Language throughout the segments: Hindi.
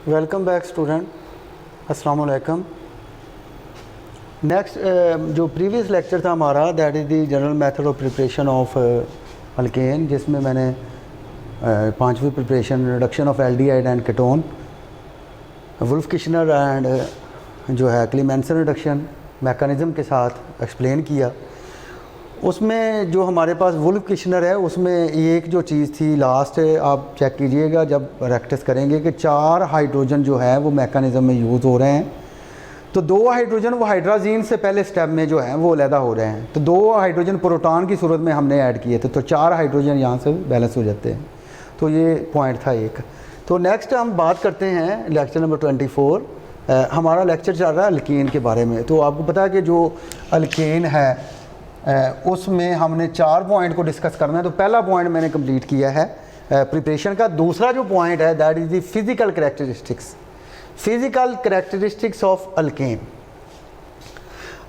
वेलकम बैक स्टूडेंट, अस्सलाम वालेकुम। नेक्स्ट जो प्रीवियस लेक्चर था हमारा, that is the general method of preparation of alkane, जिसमें मैंने पांचवी preparation reduction of aldehyde and ketone, Wolff Kishner and जो है क्लीमेंसन रिडक्शन मैकेनिज़्म के साथ एक्सप्लेन किया। उसमें जो हमारे पास वुल्फ किशनर है, उसमें एक जो चीज़ थी लास्ट, आप चेक कीजिएगा जब प्रैक्टिस करेंगे कि 4 हाइड्रोजन जो है वो मैकेनिज़्म में यूज़ हो रहे हैं। तो 2 हाइड्रोजन वो हाइड्राजीन से पहले स्टेप में जो है वो अलहदा हो रहे हैं, तो 2 हाइड्रोजन प्रोटॉन की सूरत में हमने ऐड किए थे, तो 4 हाइड्रोजन यहाँ से बैलेंस हो जाते हैं। तो ये पॉइंट था एक। तो नेक्स्ट हम बात करते हैं लेक्चर नंबर 24। हमारा लेक्चर चल रहा है अल्केन के बारे में। तो आपको पता है कि जो अल्केन है उसमें हमने 4 पॉइंट को डिस्कस करना है। तो पहला पॉइंट मैंने कंप्लीट किया है प्रिपरेशन का। दूसरा जो पॉइंट है that is the physical characteristics of alkane.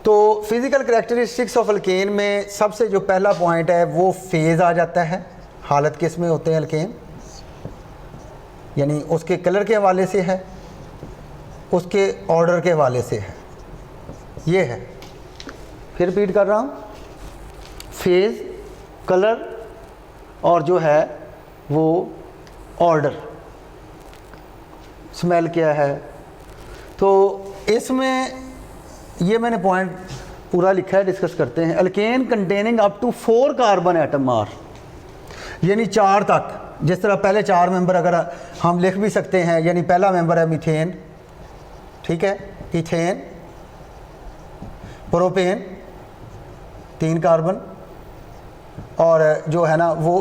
तो फिज़िकल करैक्टरिस्टिक्स ऑफ अल्केन में सबसे जो पहला पॉइंट है वो फेज़ आ जाता है। हालत किस में होते हैं अल्केन, यानी उसके कलर के हवाले से है, उसके ऑर्डर के हवाले से है। ये है, फिर रिपीट कर रहा हूँ, फेज़, कलर और जो है वो ऑर्डर, स्मेल क्या है। तो इसमें ये मैंने पॉइंट पूरा लिखा है, डिस्कस करते हैं। Alkane containing up to 4 carbon atom are, यानी 4 तक। जिस तरह पहले 4 मेंबर अगर हम लिख भी सकते हैं, यानी पहला मेंबर है मीथेन, ठीक है, इथेन, प्रोपेन 3 कार्बन, और जो है ना वो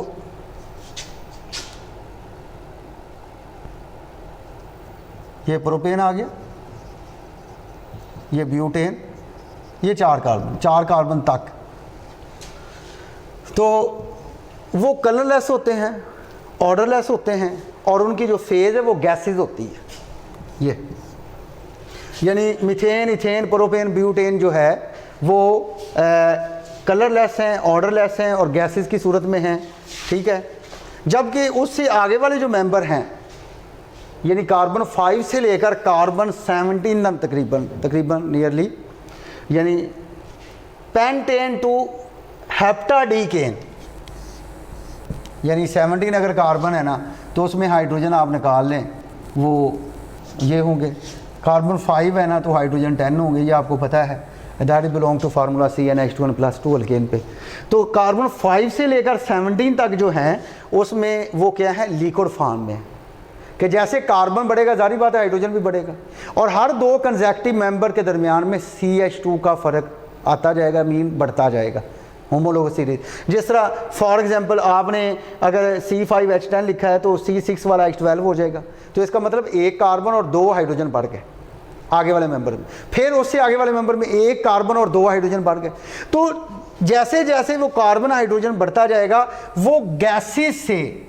ये प्रोपेन आ गया, ये ब्यूटेन, ये 4 कार्बन तक। तो वो कलरलेस होते हैं, ऑर्डरलेस होते हैं, और उनकी जो फेज़ है वो गैसेस होती है। ये यानी मीथेन, इथेन, प्रोपेन, ब्यूटेन जो है वो कलरलेस हैं, ऑर्डरलेस हैं और गैसेस की सूरत में हैं, ठीक है। जबकि उससे आगे वाले जो मेंबर हैं, यानी कार्बन 5 से लेकर कार्बन 17 तकरीबन नियरली, यानी पेंटेन टू हेप्टाडीकेन, यानी 17 अगर कार्बन है ना तो उसमें हाइड्रोजन आप निकाल लें, वो ये होंगे। कार्बन 5 है ना तो हाइड्रोजन 10 होंगे, ये आपको पता है। That is belong to formula CnH2n+2 alkane पे। तो कार्बन 5 से लेकर 17 तक जो हैं उसमें वो क्या है, लिक्विड फॉर्म में, कि जैसे कार्बन बढ़ेगा जारी बात है हाइड्रोजन भी बढ़ेगा, और हर 2 कंसेक्टिव मेंबर के दरमियान में CH2 का फ़र्क आता जाएगा, मीन बढ़ता जाएगा, होमोलोगस सीरीज। जिस तरह फॉर एग्जांपल आपने अगर C5H10 लिखा है तो C6 वाला H12 हो जाएगा। तो इसका मतलब 1 कार्बन और 2 हाइड्रोजन बढ़ गए आगे वाले मेंबर में, फिर उससे आगे वाले मेंबर में 1 कार्बन और 2 हाइड्रोजन बढ़ गए। तो जैसे जैसे वो कार्बन हाइड्रोजन बढ़ता जाएगा वो गैसेस से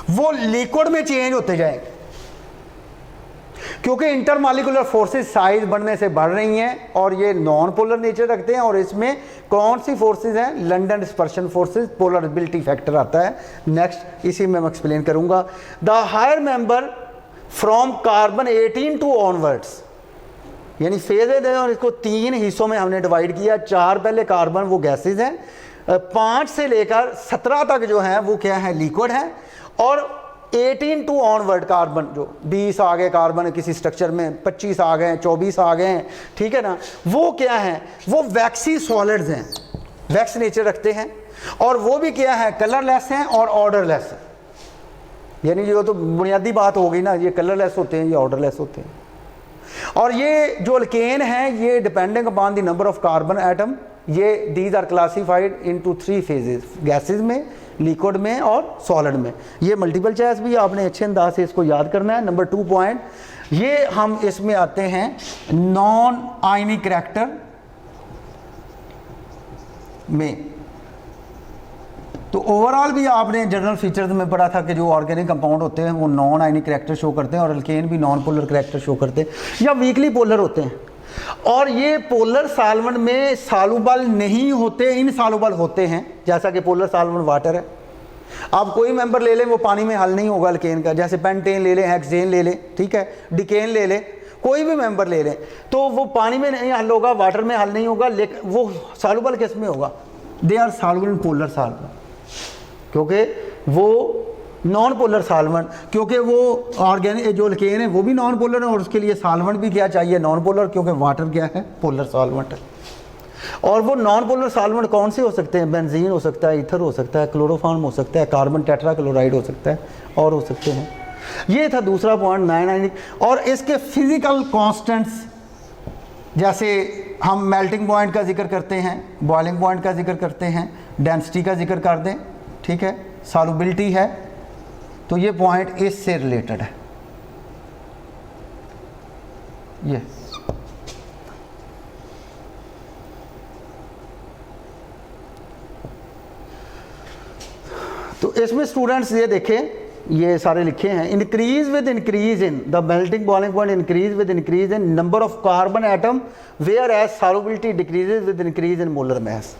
वो लिक्विड में चेंज होते जाएंगे, क्योंकि इंटरमॉलिक्यूलर फोर्सेस साइज बढ़ने से बढ़ रही हैं और ये नॉन पोलर नेचर रखते हैं। और इसमें कौन सी फोर्सेस हैं, London dispersion forces, polarizability factor आता है नेक्स्ट, इसी में मैं एक्सप्लेन करूंगा। The higher member from carbon 18 to onwards, यानी फेजेज है, और इसको 3 हिस्सों में हमने डिवाइड किया। 4 पहले कार्बन वो गैसेज हैं, 5 से लेकर 17 तक जो है वो क्या है, लिक्विड है, और 18 टू ऑनवर्ड कार्बन, जो 20 आ गए कार्बन किसी स्ट्रक्चर में, 25 आ गए, 24 आ गए, ठीक है ना, वो क्या है, वो वैक्सी सॉलिड्स हैं, वैक्स नेचर रखते हैं, और वो भी क्या है, कलरलेस हैं और ऑर्डरलेस हैं। यानी जो तो बुनियादी बात हो गई ना, ये कलरलेस होते हैं, ये ऑर्डरलेस होते हैं। और ये जो अल्केन है ये depending upon the number of carbon atom, ये these are classified into 3 phases, gases में, लिक्विड में और सॉलिड में। ये मल्टीपल चॉइस भी आपने अच्छे अंदाज से इसको याद करना है। नंबर 2 पॉइंट, ये हम इसमें आते हैं नॉन आयनिक करैक्टर में। तो ओवरऑल भी आपने जनरल फीचर्स में पढ़ा था कि जो ऑर्गेनिक कंपाउंड होते हैं वो नॉन आयनिक करैक्टर शो करते हैं, और अल्केन भी नॉन पोलर करैक्टर शो करते हैं या वीकली पोलर होते हैं। और ये पोलर सॉल्वेंट में सॉल्युबल नहीं होते, इनसॉल्युबल होते हैं, जैसा कि पोलर सॉल्वेंट वाटर है। आप कोई मेंबर ले लें वो पानी में हल नहीं होगा अल्केन का, जैसे पेंटेन ले लें, हेक्सेन ले लें, ठीक है, डिकेन ले लें, कोई भी मेंबर ले लें तो वो पानी में नहीं हल होगा, वाटर में हल नहीं होगा, लेकिन वो सॉल्युबल किस में होगा? They are soluble in polar solvent, क्योंकि वो नॉन पोलर सॉल्वेंट, क्योंकि वो ऑर्गेनिक जो अल्केन है वो भी नॉन पोलर है और उसके लिए सॉल्वेंट भी क्या चाहिए? नॉन पोलर, क्योंकि वाटर क्या है? पोलर सॉल्वेंट है। और वो नॉन पोलर सॉल्वेंट कौन से हो सकते हैं? बेंजीन हो सकता है, ईथर हो सकता है, क्लोरोफॉर्म हो सकता है, कार्बन टेट्राक्लोराइड हो सकता है और हो सकते हैं। ये था दूसरा पॉइंट 9 और इसके फिजिकल कांस्टेंट्स, जैसे हम मेल्टिंग पॉइंट का जिक्र करते हैं, बॉइलिंग पॉइंट का जिक्र करते हैं, डेंसिटी का जिक्र कर दें, ठीक है, सॉल्युबिलिटी है, तो ये पॉइंट इससे रिलेटेड है। ये तो इसमें स्टूडेंट्स ये देखें, ये सारे लिखे हैं, increase with increase in the melting boiling point, increase with increase in number of carbon atom, whereas solubility decreases with increase in molar mass.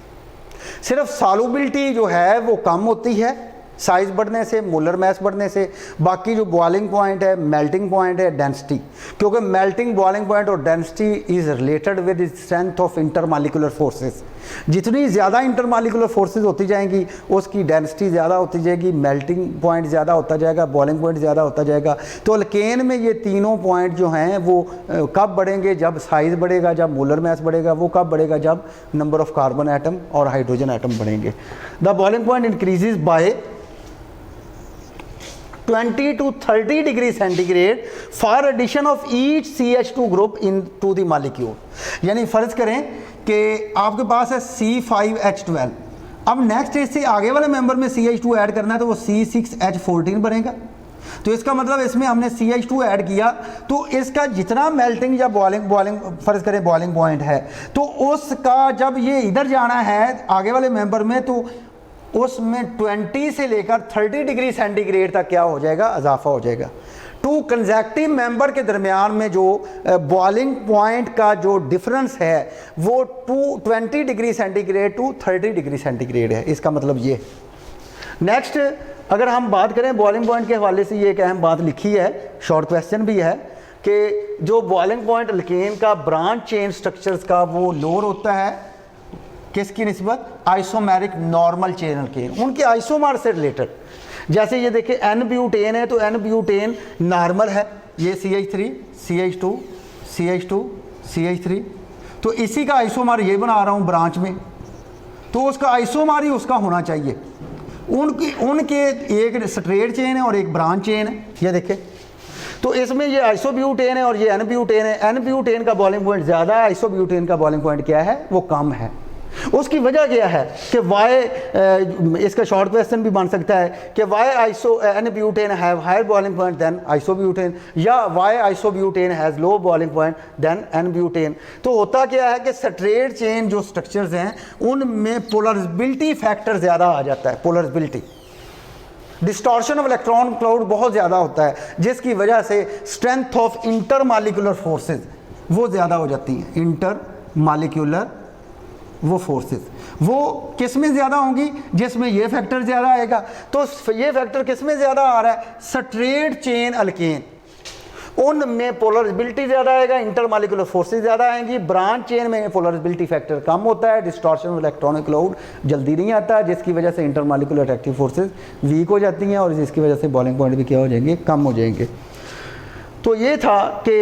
सिर्फ सॉल्युबिलिटी जो है वो कम होती है साइज बढ़ने से, मोलर मास बढ़ने से, बाकी जो बॉइलिंग पॉइंट है, मेल्टिंग पॉइंट है, डेंसिटी, क्योंकि मेल्टिंग बॉइलिंग पॉइंट और density is related with strength of intermolecular forces. जितनी ज़्यादा इंटरमॉलिक्यूलर फोर्सेस होती जाएंगी उसकी डेंसिटी ज़्यादा होती जाएगी, मेल्टिंग पॉइंट ज़्यादा होता जाएगा, बॉइलिंग पॉइंट ज़्यादा होता जाएगा। तो अल्केन में ये तीनों पॉइंट जो हैं वो कब बढ़ेंगे? जब साइज़ बढ़ेगा, जब मोलर मास बढ़ेगा। वो कब बढ़ेगा? जब नंबर ऑफ कार्बन एटम और हाइड्रोजन एटम बढ़ेंगे। The boiling point increases by 20 to 30 degree centigrade for addition of each CH2 group into the molecule. यानी फ़र्ज़ करें कि आपके पास है C5H12, अब नेक्स्ट इससे आगे वाले मेंबर में CH2 ऐड करना है तो वो C6H14 बनेगा। तो इसका मतलब इसमें हमने CH2 ऐड किया तो इसका जितना मेल्टिंग या बॉइलिंग फ़र्ज़ करें बॉइलिंग पॉइंट है तो उसका जब ये इधर जाना है आगे वाले मेंबर में तो उसमें 20 से लेकर 30 डिग्री सेंटीग्रेड तक क्या हो जाएगा? इजाफा हो जाएगा। टू कंसेक्टिव मेंबर के दरमियान में जो बॉइलिंग पॉइंट का जो डिफरेंस है वो 20 degree centigrade to 30 degree centigrade है। इसका मतलब ये। नेक्स्ट अगर हम बात करें बॉइलिंग पॉइंट के हवाले से, ये एक अहम बात लिखी है, शॉर्ट क्वेश्चन भी है कि जो बॉइलिंग पॉइंट अल्केन का ब्रांच चेन स्ट्रक्चर्स का वो लोअर होता है किसकी निस्बत? आइसोमेरिक नॉर्मल चेन अल्केन, उनके आइसोमर से रिलेटेड। जैसे ये देखिए एन ब्यूटेन है तो एन ब्यूटेन नॉर्मल है, ये CH3 CH2 CH2 CH3, तो इसी का आइसोमर ये बना रहा हूँ ब्रांच में, तो उसका आइसोमर ही उसका होना चाहिए। उनके एक स्ट्रेट चेन है और एक ब्रांच चेन है, ये देखें। तो इसमें ये आइसोब्यूटेन है और ये एन ब्यूटेन है। एन ब्यूटेन का बॉइलिंग पॉइंट ज़्यादा है, आइसोब्यूटेन का बॉइलिंग पॉइंट क्या है? वो कम है। उसकी वजह क्या है कि वाई, इसका शॉर्ट क्वेश्चन भी बन सकता है कि why n butane have higher boiling point than isobutane, या why isobutane has low boiling point than n butane. तो होता क्या है कि स्ट्रेट चेन जो स्ट्रक्चर्स हैं उनमें पोलराइजेबिलिटी फैक्टर ज़्यादा आ जाता है, polarisability, distortion of electron cloud बहुत ज़्यादा होता है, जिसकी वजह से स्ट्रेंथ ऑफ इंटरमॉलिक्यूलर फोर्सेस वो ज़्यादा हो जाती हैं। इंटरमॉलिक्यूलर वो फोर्सेस वो किस में ज़्यादा होंगी? जिसमें ये फैक्टर ज़्यादा आएगा। तो ये फैक्टर किस में ज़्यादा आ रहा है? स्ट्रेट चेन अल्केन, उनमें पोलराइजेबिलिटी ज़्यादा आएगा, इंटरमॉलिक्यूलर फोर्सेस ज़्यादा आएंगी। ब्रांच चेन में पोलराइजेबिलिटी फैक्टर कम होता है, डिस्टॉर्शन ऑफ इलेक्ट्रॉनिक क्लाउड जल्दी नहीं आता, जिसकी वजह से इंटरमॉलिक्यूलर अट्रैक्टिव फोर्सेस वीक हो जाती हैं और जिसकी वजह से बॉइलिंग पॉइंट भी क्या हो जाएंगे? कम हो जाएंगे। तो ये था कि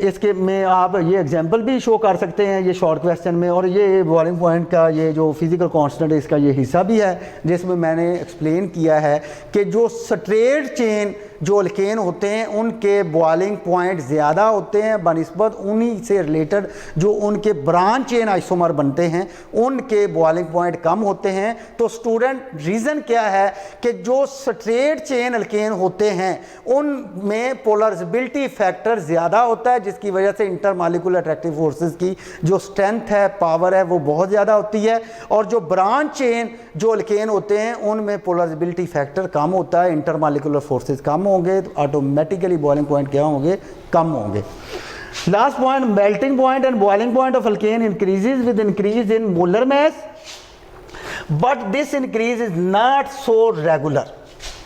इसके में आप ये एग्जांपल भी शो कर सकते हैं ये शॉर्ट क्वेश्चन में, और ये बॉइलिंग पॉइंट का ये जो फिजिकल कांस्टेंट है इसका ये हिस्सा भी है जिसमें मैंने एक्सप्लेन किया है कि जो स्ट्रेट चेन जो अल्केन होते हैं उनके बॉइलिंग पॉइंट ज़्यादा होते हैं बनिस्बत उन्हीं से रिलेटेड जो उनके ब्रांच चेन आइसोमर बनते हैं उनके बॉइलिंग पॉइंट कम होते हैं। तो स्टूडेंट रीज़न क्या है कि जो स्ट्रेट चेन अल्केन होते हैं उनमें पोलराइजेबिलिटी फैक्टर ज़्यादा होता है, जिसकी वजह से इंटरमॉलिक्यूलर अट्रैक्टिव फोर्सेस की जो स्ट्रेंथ है, पावर है, वो बहुत ज़्यादा होती है। और जो ब्रांच चेन जो अल्केन होते हैं उनमें पोलराइजेबिलिटी फैक्टर कम होता है, इंटरमॉलिक्यूलर फोर्सेस कम होंगे तो ऑटोमेटिकली बॉइलिंग पॉइंट क्या होंगे? कम होंगे। Last point, melting point and boiling point of alkane increases with increase in molar mass, but this increase is not so regular.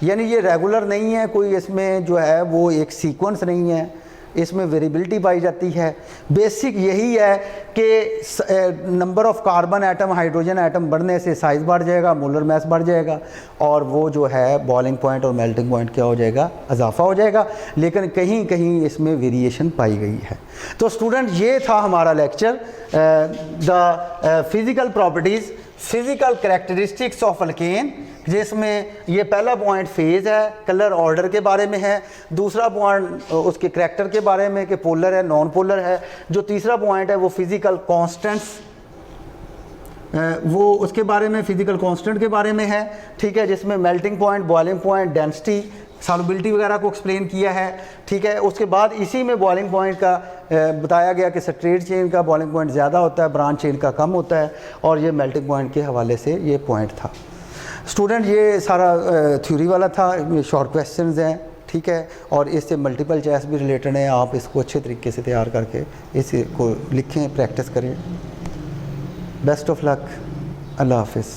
यानी ये रेगुलर नहीं है, कोई इसमें जो है वो एक सीक्वेंस नहीं है, इसमें वेरिएबिलिटी पाई जाती है। बेसिक यही है कि number of carbon atom, hydrogen atom बढ़ने से साइज़ बढ़ जाएगा, मोलर मैस बढ़ जाएगा, और वो जो है बॉइलिंग पॉइंट और मेल्टिंग पॉइंट क्या हो जाएगा, इजाफा हो जाएगा। लेकिन कहीं कहीं इसमें वेरिएशन पाई गई है। तो स्टूडेंट ये था हमारा lecture, the physical properties, physical characteristics of alkane, जिसमें ये पहला पॉइंट फेज़ है, कलर ऑर्डर के बारे में है, दूसरा पॉइंट उसके करैक्टर के बारे में कि पोलर है नॉन पोलर है, जो तीसरा पॉइंट है वो फिज़िकल कांस्टेंट्स, वो उसके बारे में, फिज़िकल कांस्टेंट के बारे में है, ठीक है, जिसमें melting point, boiling point, density, solubility वगैरह को एक्सप्लेन किया है, ठीक है। उसके बाद इसी में बॉइलिंग पॉइंट का बताया गया कि स्ट्रेट चेन का बॉइलिंग पॉइंट ज़्यादा होता है, ब्रांच चेन का कम होता है, और ये मेल्टिंग पॉइंट के हवाले से ये पॉइंट था। स्टूडेंट ये सारा थ्योरी वाला था, शॉर्ट क्वेश्चंस हैं, ठीक है, और इससे मल्टीपल चॉइस भी रिलेटेड है। आप इसको अच्छे तरीके से तैयार करके इसको लिखें, प्रैक्टिस करें। बेस्ट ऑफ लक, अल्लाह हाफिज़।